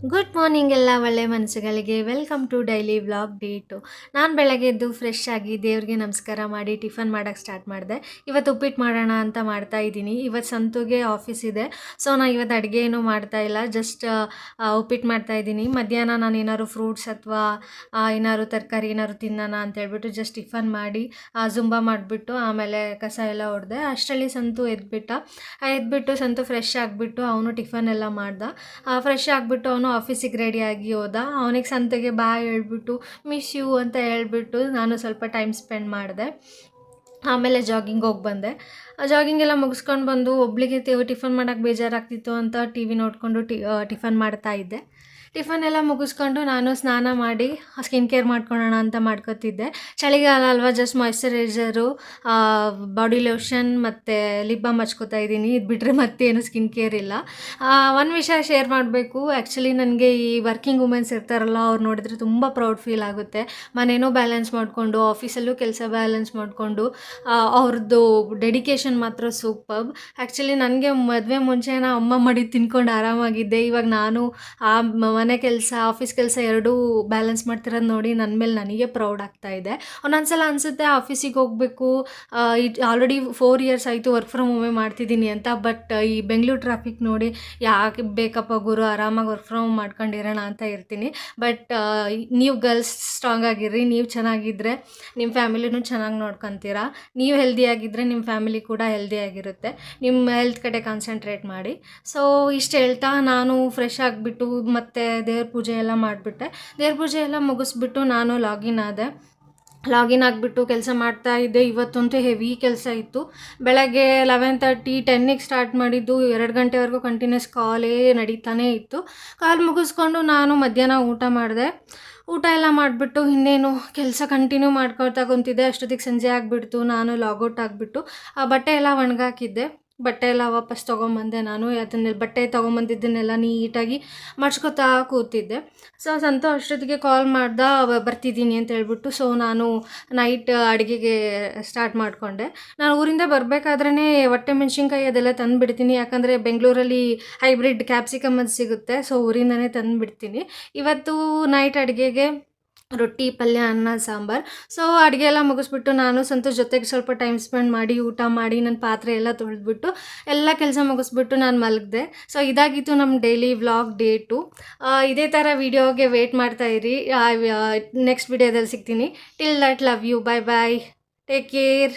Good morning ಎಲ್ಲ ಒಳ್ಳೆ ಮನಸ್ಸುಗಳಿಗೆ welcome to daily vlog day 2. ನಾನು ಬೆಳಗ್ಗೆ ಎದ್ದು ಫ್ರೆಶ್ ಆಗಿ ದೇವ್ರಿಗೆ ನಮಸ್ಕಾರ ಮಾಡಿ ಟಿಫನ್ ಮಾಡೋಕ್ಕೆ ಸ್ಟಾರ್ಟ್ ಮಾಡಿದೆ. ಇವತ್ತು ಉಪ್ಪಿಟ್ಟು ಮಾಡೋಣ ಅಂತ ಮಾಡ್ತಾ ಇದ್ದೀನಿ. ಇವತ್ತು ಸಂತುಗೆ ಆಫೀಸ್ ಇದೆ, ಸೊ ನಾನು ಇವತ್ತು ಅಡುಗೆ ಏನೂ ಮಾಡ್ತಾ ಇಲ್ಲ, ಜಸ್ಟ್ ಉಪ್ಪಿಟ್ಟು ಮಾಡ್ತಾ ಇದ್ದೀನಿ. ಮಧ್ಯಾಹ್ನ ನಾನು ಏನಾದ್ರು ಫ್ರೂಟ್ಸ್ ಅಥವಾ ಏನಾದ್ರು ತರಕಾರಿ ಏನಾದ್ರು ತಿನ್ನೋಣ ಅಂತ ಹೇಳ್ಬಿಟ್ಟು ಜಸ್ಟ್ ಟಿಫನ್ ಮಾಡಿ ಜುಂಬಾ ಮಾಡಿಬಿಟ್ಟು ಆಮೇಲೆ ಕಸ ಎಲ್ಲ ಹೊಡೆದೆ. ಅಷ್ಟರಲ್ಲಿ ಸಂತು ಎದ್ಬಿಟ್ಟು ಸಂತು ಫ್ರೆಶ್ ಆಗಿಬಿಟ್ಟು ಅವನು ಟಿಫನ್ ಎಲ್ಲ ಮಾಡ್ದ. ಫ್ರೆಶ್ ಆಗಿಬಿಟ್ಟು ಅವನು ಆಫೀಸಿಗೆ ರೆಡಿಯಾಗಿ ಹೋದ. ಅವನಿಗೆ ಸಂತೆಗೆ ಬಾಯ್ ಹೇಳ್ಬಿಟ್ಟು ಮಿಸ್ ಯು ಅಂತ ಹೇಳ್ಬಿಟ್ಟು ನಾನು ಸ್ವಲ್ಪ ಟೈಮ್ ಸ್ಪೆಂಡ್ ಮಾಡಿದೆ. ಆಮೇಲೆ ಜಾಗಿಂಗ್ ಹೋಗಿ ಬಂದೆ. ಜಾಗಿಂಗ್ ಎಲ್ಲ ಮುಗಿಸ್ಕೊಂಡು ಬಂದು ಒಬ್ಳಿಗೆ ಟಿಫನ್ ಮಾಡೋಕ್ಕೆ ಬೇಜಾರಾಗ್ತಿತ್ತು ಅಂತ ಟಿ ವಿ ನೋಡಿಕೊಂಡು ಟಿಫನ್ ಮಾಡ್ತಾ ಇದ್ದೆ. ಟಿಫನ್ ಎಲ್ಲ ಮುಗಿಸ್ಕೊಂಡು ನಾನು ಸ್ನಾನ ಮಾಡಿ ಸ್ಕಿನ್ ಕೇರ್ ಮಾಡ್ಕೊಳ್ಳೋಣ ಅಂತ ಮಾಡ್ಕೊತಿದ್ದೆ. ಚಳಿಗಾಲ ಅಲ್ವಾ, ಜಸ್ಟ್ ಮಾಯ್ಶ್ಚರೈಸರು, ಬಾಡಿ ಲೋಷನ್ ಮತ್ತು ಲಿಪ್ ಬಾಮ್ ಹಚ್ಕೋತಾ ಇದ್ದೀನಿ. ಇದು ಬಿಟ್ಟರೆ ಮತ್ತೇನು ಸ್ಕಿನ್ ಕೇರ್ ಇಲ್ಲ. ಒಂದು ವಿಷಯ ಶೇರ್ ಮಾಡಬೇಕು. ಆ್ಯಕ್ಚುಲಿ ನನಗೆ ಈ ವರ್ಕಿಂಗ್ ವುಮೆನ್ಸ್ ಇರ್ತಾರಲ್ಲ, ಅವ್ರು ನೋಡಿದ್ರೆ ತುಂಬ ಪ್ರೌಡ್ ಫೀಲ್ ಆಗುತ್ತೆ. ಮನೇನೂ ಬ್ಯಾಲೆನ್ಸ್ ಮಾಡಿಕೊಂಡು ಆಫೀಸಲ್ಲೂ ಕೆಲಸ ಬ್ಯಾಲೆನ್ಸ್ ಮಾಡಿಕೊಂಡು ಅವ್ರದ್ದು ಡೆಡಿಕೇಶನ್ ಮಾತ್ರ ಸೂಪರ್ಬ್. ಆ್ಯಕ್ಚುಲಿ ನನಗೆ ಮದುವೆ ಮುಂಚೆ ಅಮ್ಮ ಮಾಡಿ ತಿನ್ಕೊಂಡು ಆರಾಮಾಗಿದ್ದೆ. ಇವಾಗ ನಾನು ಆ ಮನೆ ಕೆಲಸ ಆಫೀಸ್ ಕೆಲಸ ಎರಡೂ ಬ್ಯಾಲೆನ್ಸ್ ಮಾಡ್ತಿರೋದು ನೋಡಿ ನನ್ನ ಮೇಲೆ ನನಗೆ ಪ್ರೌಡ್ ಆಗ್ತಾ ಇದೆ. ಒಂದೊಂದು ಸಲ ಅನಿಸುತ್ತೆ ಆಫೀಸಿಗೆ ಹೋಗಬೇಕು, ಆಲ್ರೆಡಿ 4 ಇಯರ್ಸ್ ಆಯಿತು ವರ್ಕ್ ಫ್ರಮ್ ಹೋಮೇ ಮಾಡ್ತಿದ್ದೀನಿ ಅಂತ. ಬಟ್ ಈ ಬೆಂಗಳೂರು ಟ್ರಾಫಿಕ್ ನೋಡಿ ಯಾಕೆ ಬೇಕಪ್ಪ ಗುರು, ಆರಾಮಾಗಿ ವರ್ಕ್ ಫ್ರಮ್ ಹೋಮ್ ಮಾಡ್ಕೊಂಡಿರೋಣ ಅಂತ ಇರ್ತೀನಿ. ಬಟ್ ನೀವು ಗರ್ಲ್ಸ್ ಸ್ಟ್ರಾಂಗ್ ಆಗಿರ್ರಿ. ನೀವು ಚೆನ್ನಾಗಿದ್ದರೆ ನಿಮ್ಮ ಫ್ಯಾಮಿಲಿನೂ ಚೆನ್ನಾಗಿ ನೋಡ್ಕೊತೀರಾ. ನೀವು ಹೆಲ್ದಿಯಾಗಿದ್ದರೆ ನಿಮ್ಮ ಫ್ಯಾಮಿಲಿ ಕೂಡ ಹೆಲ್ದಿಯಾಗಿರುತ್ತೆ. ನಿಮ್ಮ ಹೆಲ್ತ್ ಕಡೆ ಕಾನ್ಸಂಟ್ರೇಟ್ ಮಾಡಿ. ಸೊ ಇಷ್ಟು ಹೇಳ್ತಾ ನಾನು ಫ್ರೆಶ್ ಆಗಿಬಿಟ್ಟು ಮತ್ತು ದೇವ್ರ ಪೂಜೆ ಎಲ್ಲ ಮಾಡಿಬಿಟ್ಟೆ. ದೇವ್ರ ಪೂಜೆ ಎಲ್ಲ ಮುಗಿಸ್ಬಿಟ್ಟು ನಾನು ಲಾಗಿನ್ ಆಗಿಬಿಟ್ಟು ಕೆಲಸ ಮಾಡ್ತಾ ಇದ್ದೆ. ಇವತ್ತಂತೂ ಹೆವಿ ಕೆಲಸ ಇತ್ತು. ಬೆಳಗ್ಗೆ 11:30 10ಗೆ ಸ್ಟಾರ್ಟ್ ಮಾಡಿದ್ದು 2 ಗಂಟೆವರೆಗೂ ಕಂಟಿನ್ಯೂಸ್ ಕಾಲೇ ನಡೀತಾನೇ ಇತ್ತು. ಕಾಲ್ ಮುಗಿಸ್ಕೊಂಡು ನಾನು ಮಧ್ಯಾಹ್ನ ಊಟ ಮಾಡಿದೆ. ಊಟ ಎಲ್ಲ ಮಾಡಿಬಿಟ್ಟು ಇನ್ನೇನು ಕೆಲಸ ಕಂಟಿನ್ಯೂ ಮಾಡ್ಕೊಳ್ತಾ ಕುಂತಿದ್ದೆ. ಅಷ್ಟೊತ್ತಿಗೆ ಸಂಜೆ ಆಗಿಬಿಡ್ತು. ನಾನು ಲಾಗೌಟ್ ಆಗಿಬಿಟ್ಟು ಬಟ್ಟೆ ಎಲ್ಲ ಒಣಗಾಕಿದ್ದೆ. ಬಟ್ಟೆ ಎಲ್ಲ ವಾಪಸ್ ತೊಗೊಂಬಂದೆ. ನಾನು ಅದನ್ನೆಲ್ಲ ಬಟ್ಟೆ ತೊಗೊಂಬಂದಿದ್ದನ್ನೆಲ್ಲ ನೀಟಾಗಿ ಮಡ್ಚ್ಕೊತಾ ಕೂತಿದ್ದೆ. ಸೊ ಸಂತು ಅಷ್ಟೊತ್ತಿಗೆ ಕಾಲ್ ಮಾಡ್ದೆ, ಬರ್ತಿದ್ದೀನಿ ಅಂತ ಹೇಳ್ಬಿಟ್ಟು. ಸೊ ನಾನು ನೈಟ್ ಅಡುಗೆಗೆ ಸ್ಟಾರ್ಟ್ ಮಾಡಿಕೊಂಡೆ. ನಾನು ಊರಿಂದ ಬರಬೇಕಾದ್ರೇ ಹೊಟ್ಟೆ ಮೆಣಸಿನ್ಕಾಯಿ ಅದೆಲ್ಲ ತಂದುಬಿಡ್ತೀನಿ, ಯಾಕಂದರೆ ಬೆಂಗಳೂರಲ್ಲಿ ಹೈಬ್ರಿಡ್ ಕ್ಯಾಪ್ಸಿಕಮ್ ಅದು ಸಿಗುತ್ತೆ. ಸೊ ಊರಿಂದನೇ ತಂದುಬಿಡ್ತೀನಿ. ಇವತ್ತು ನೈಟ್ ಅಡುಗೆಗೆ ರೊಟ್ಟಿ, ಪಲ್ಯ, ಅನ್ನ, ಸಾಂಬಾರು. ಸೊ ಅಡುಗೆ ಎಲ್ಲ ಮುಗಿಸ್ಬಿಟ್ಟು ನಾನು ಸಂತೋಷ್ ಜೊತೆಗೆ ಸ್ವಲ್ಪ ಟೈಮ್ ಸ್ಪೆಂಡ್ ಮಾಡಿ ಊಟ ಮಾಡಿ ನನ್ನ ಪಾತ್ರೆ ಎಲ್ಲ ತೊಳೆದ್ಬಿಟ್ಟು ಎಲ್ಲ ಕೆಲಸ ಮುಗಿಸ್ಬಿಟ್ಟು ನಾನು ಮಲಗಿದೆ. ಸೊ ಇದಾಗಿತ್ತು ನಮ್ಮ ಡೈಲಿ ವ್ಲಾಗ್ ಡೇ 2. ಇದೇ ಥರ ವೀಡಿಯೋಗೆ ವೇಟ್ ಮಾಡ್ತಾಯಿರಿ. ನೆಕ್ಸ್ಟ್ ವಿಡಿಯೋದಲ್ಲಿ ಸಿಗ್ತೀನಿ. Till that, love you, bye bye, take care.